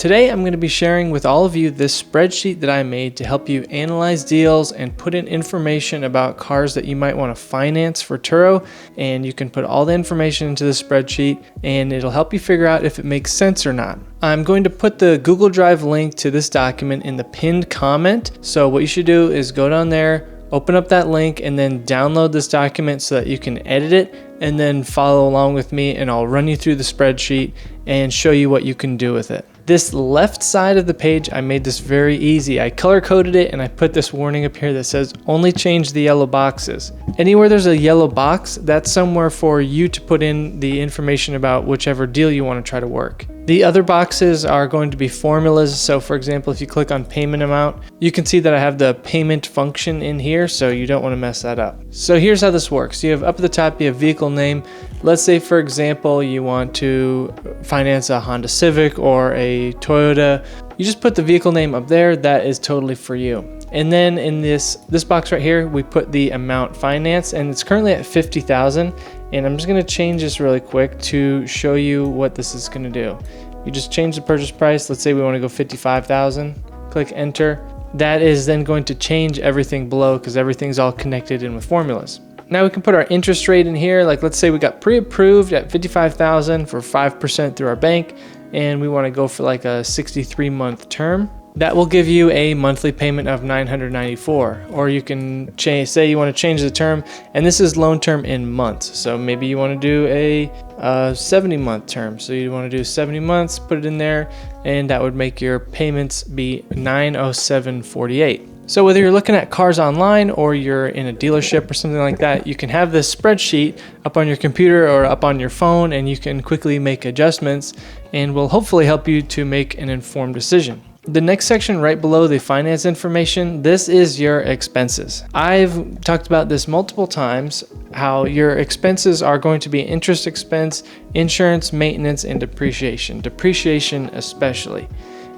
Today I'm going to be sharing with all of you this spreadsheet that I made to help you analyze deals and put in information about cars that you might want to finance for Turo, and you can put all the information into the spreadsheet and it'll help you figure out if it makes sense or not. I'm going to put the Google Drive link to this document in the pinned comment, so what you should do is go down there, open up that link, and then download this document so that you can edit it and then follow along with me, and I'll run you through the spreadsheet and show you what you can do with it. This left side of the page, I made this very easy. I color coded it and I put this warning up here that says only change the yellow boxes. Anywhere there's a yellow box, that's somewhere for you to put in the information about whichever deal you want to try to work. The other boxes are going to be formulas. So for example, if you click on payment amount, you can see that I have the payment function in here, so you don't want to mess that up. So here's how this works. You have up at the top, you have vehicle name. Let's say for example, you want to finance a Honda Civic or a Toyota. You just put the vehicle name up there. That is totally for you. And then in this box right here, we put the amount financed, and it's currently at 50,000. And I'm just going to change this really quick to show you what this is going to do. You just change the purchase price. Let's say we want to go 55,000. Click enter. That is then going to change everything below because everything's all connected in with formulas. Now we can put our interest rate in here. Like let's say we got pre-approved at 55,000 for 5% through our bank, and we want to go for like a 63-month term. That will give you a monthly payment of $994. Or you can say you want to change the term, and this is loan term in months. So maybe you want to do a 70-month term. So you want to do 70 months, put it in there, and that would make your payments be $907.48. So whether you're looking at cars online or you're in a dealership or something like that, you can have this spreadsheet up on your computer or up on your phone, and you can quickly make adjustments and will hopefully help you to make an informed decision. The next section right below the finance information, this is your expenses. I've talked about this multiple times, how your expenses are going to be interest expense, insurance, maintenance, and depreciation. Depreciation especially.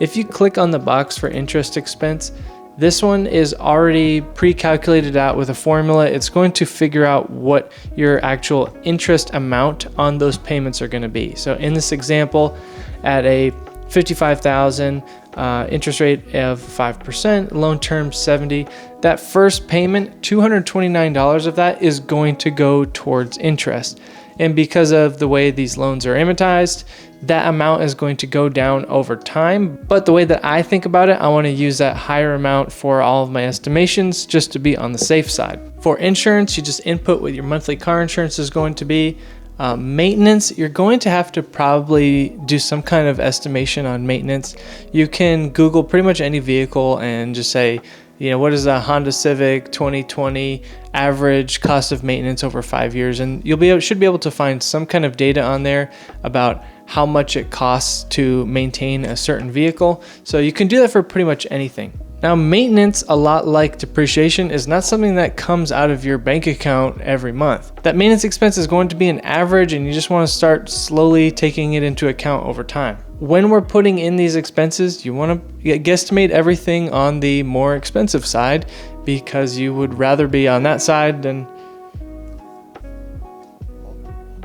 If you click on the box for interest expense, this one is already pre-calculated out with a formula. It's going to figure out what your actual interest amount on those payments are going to be. So in this example, at a 55,000 interest rate of 5%, loan term 70, that first payment, $229 of that is going to go towards interest. And because of the way these loans are amortized, that amount is going to go down over time. But the way that I think about it, I want to use that higher amount for all of my estimations just to be on the safe side. For insurance, you just input what your monthly car insurance is going to be. Maintenance, you're going to have to probably do some kind of estimation on maintenance. You can Google pretty much any vehicle and just say, what is a Honda Civic 2020 average cost of maintenance over 5 years, and you should be able to find some kind of data on there about how much it costs to maintain a certain vehicle. So you can do that for pretty much anything. Now, maintenance, a lot like depreciation, is not something that comes out of your bank account every month. That maintenance expense is going to be an average, and you just want to start slowly taking it into account over time. When we're putting in these expenses, you want to guesstimate everything on the more expensive side because you would rather be on that side than...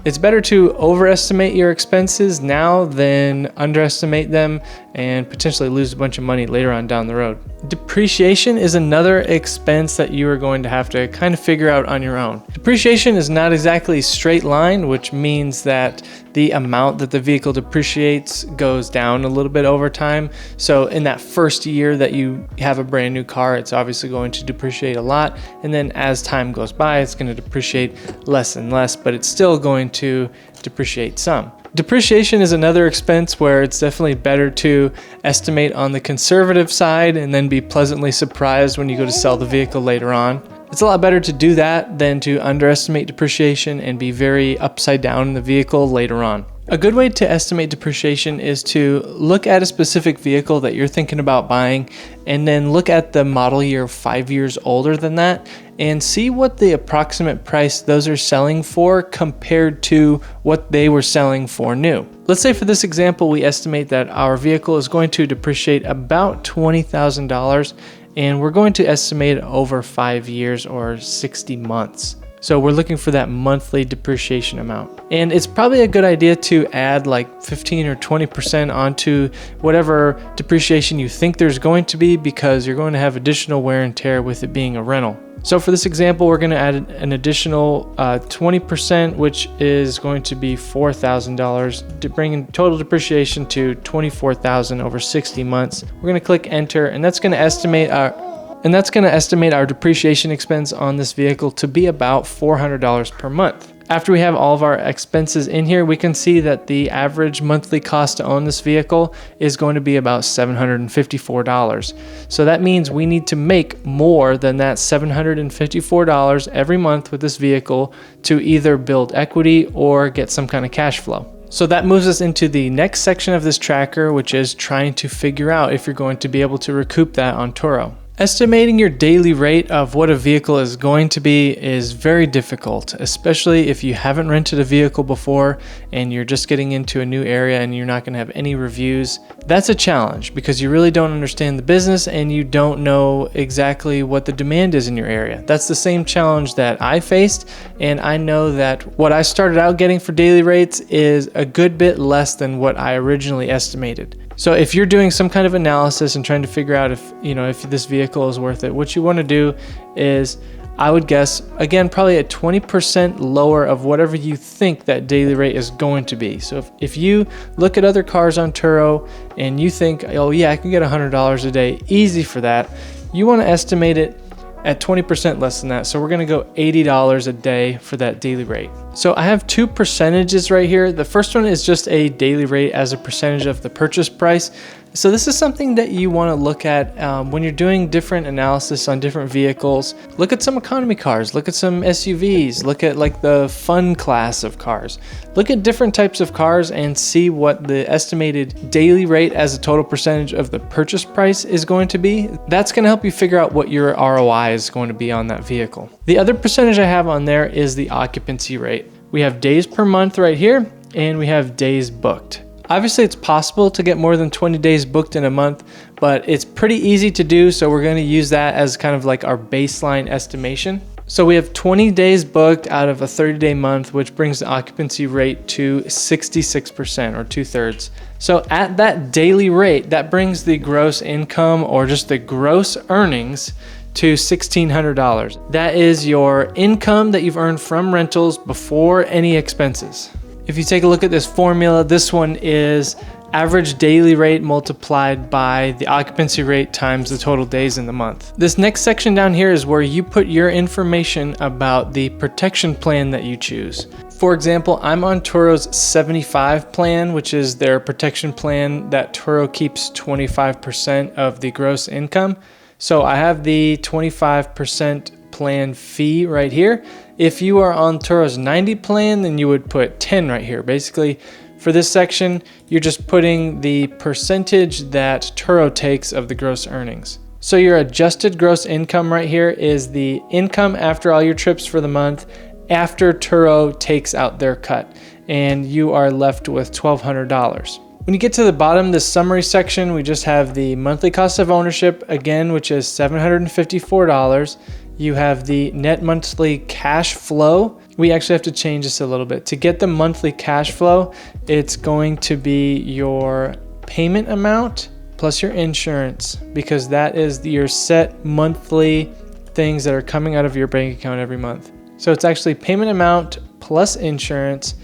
It's better to overestimate your expenses now than underestimate them and potentially lose a bunch of money later on down the road. Depreciation is another expense that you are going to have to kind of figure out on your own. Depreciation is not exactly straight line, which means that the amount that the vehicle depreciates goes down a little bit over time. So in that first year that you have a brand new car, it's obviously going to depreciate a lot. And then as time goes by, it's going to depreciate less and less, but it's still going to depreciate some. Depreciation is another expense where it's definitely better to estimate on the conservative side and then be pleasantly surprised when you go to sell the vehicle later on. It's a lot better to do that than to underestimate depreciation and be very upside down in the vehicle later on. A good way to estimate depreciation is to look at a specific vehicle that you're thinking about buying and then look at the model year 5 years older than that and see what the approximate price those are selling for compared to what they were selling for new. Let's say for this example, we estimate that our vehicle is going to depreciate about $20,000, and we're going to estimate over 5 years or 60 months. So we're looking for that monthly depreciation amount. And it's probably a good idea to add like 15 or 20% onto whatever depreciation you think there's going to be, because you're going to have additional wear and tear with it being a rental. So for this example, we're going to add an additional 20%, which is going to be $4,000, to bring total depreciation to $24,000 over 60 months. We're going to click enter, and that's going to estimate our depreciation expense on this vehicle to be about $400 per month. After we have all of our expenses in here, we can see that the average monthly cost to own this vehicle is going to be about $754. So that means we need to make more than that $754 every month with this vehicle to either build equity or get some kind of cash flow. So that moves us into the next section of this tracker, which is trying to figure out if you're going to be able to recoup that on Turo. Estimating your daily rate of what a vehicle is going to be is very difficult, especially if you haven't rented a vehicle before and you're just getting into a new area and you're not going to have any reviews. That's a challenge because you really don't understand the business and you don't know exactly what the demand is in your area. That's the same challenge that I faced, and I know that what I started out getting for daily rates is a good bit less than what I originally estimated. So if you're doing some kind of analysis and trying to figure out if this vehicle is worth it, what you want to do is, I would guess, again, probably a 20% lower of whatever you think that daily rate is going to be. So if you look at other cars on Turo and you think, oh yeah, I can get $100 a day easy for that, you want to estimate it at 20% less than that. So we're going to go $80 a day for that daily rate. So I have two percentages right here. The first one is just a daily rate as a percentage of the purchase price. So this is something that you want to look at when you're doing different analysis on different vehicles. Look at some economy cars, look at some SUVs, look at like the fun class of cars. Look at different types of cars and see what the estimated daily rate as a total percentage of the purchase price is going to be. That's going to help you figure out what your ROI is going to be on that vehicle. The other percentage I have on there is the occupancy rate. We have days per month right here, and we have days booked. Obviously, it's possible to get more than 20 days booked in a month, but it's pretty easy to do, so we're going to use that as kind of like our baseline estimation. So we have 20 days booked out of a 30-day month, which brings the occupancy rate to 66%, or 2/3. So at that daily rate, that brings the gross income, or just the gross earnings, to $1,600. That is your income that you've earned from rentals before any expenses. If you take a look at this formula, this one is average daily rate multiplied by the occupancy rate times the total days in the month. This next section down here is where you put your information about the protection plan that you choose. For example, I'm on Turo's 75 plan, which is their protection plan that Turo keeps 25% of the gross income. So I have the 25% plan fee right here. If you are on Turo's 90 plan, then you would put 10 right here. Basically, for this section, you're just putting the percentage that Turo takes of the gross earnings. So your adjusted gross income right here is the income after all your trips for the month, after Turo takes out their cut, and you are left with $1,200. When you get to the bottom, the summary section, we just have the monthly cost of ownership again, which is $754. You have the net monthly cash flow. We actually have to change this a little bit. To get the monthly cash flow, it's going to be your payment amount plus your insurance, because that is your set monthly things that are coming out of your bank account every month. So it's actually payment amount plus insurance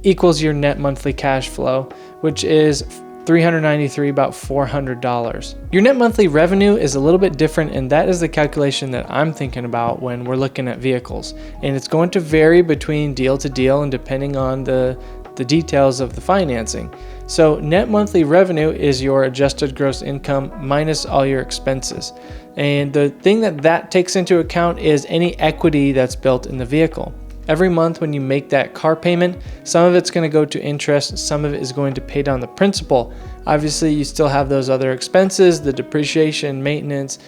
equals your net monthly cash flow, which is $393, about $400. Your net monthly revenue is a little bit different, and that is the calculation that I'm thinking about when we're looking at vehicles. And it's going to vary between deal to deal and depending on the details of the financing. So net monthly revenue is your adjusted gross income minus all your expenses. And the thing that takes into account is any equity that's built in the vehicle. Every month when you make that car payment, some of it's going to go to interest, some of it is going to pay down the principal. Obviously, you still have those other expenses, the depreciation, maintenance,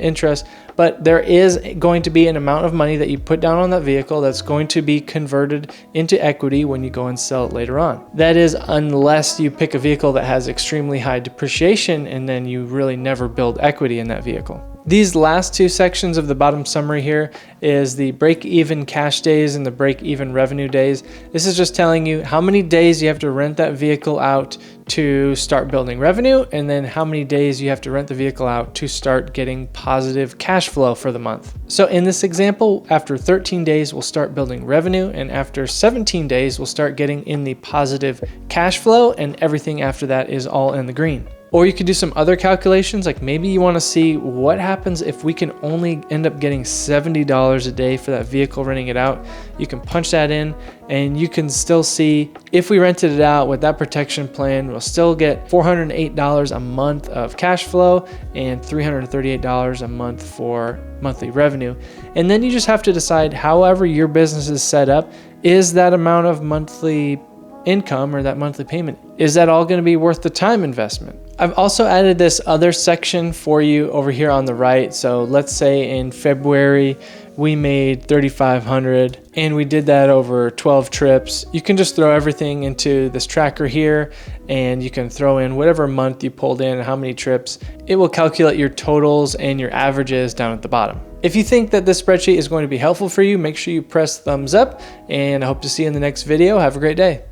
interest, but there is going to be an amount of money that you put down on that vehicle that's going to be converted into equity when you go and sell it later on. That is, unless you pick a vehicle that has extremely high depreciation and then you really never build equity in that vehicle. These last two sections of the bottom summary here is the break-even cash days and the break-even revenue days. This is just telling you how many days you have to rent that vehicle out to start building revenue, and then how many days you have to rent the vehicle out to start getting positive cash flow for the month. So in this example, after 13 days, we'll start building revenue, and after 17 days, we'll start getting in the positive cash flow, and everything after that is all in the green. Or you could do some other calculations, like maybe you want to see what happens if we can only end up getting $70 a day for that vehicle renting it out. You can punch that in and you can still see if we rented it out with that protection plan, we'll still get $408 a month of cash flow and $338 a month for monthly revenue. And then you just have to decide, however your business is set up, is that amount of monthly income or that monthly payment, is that all going to be worth the time investment? I've also added this other section for you over here on the right. So let's say in February we made $3,500 and we did that over 12 trips. You can just throw everything into this tracker here and you can throw in whatever month you pulled in and how many trips. It will calculate your totals and your averages down at the bottom. If you think that this spreadsheet is going to be helpful for you, make sure you press thumbs up, and I hope to see you in the next video. Have a great day.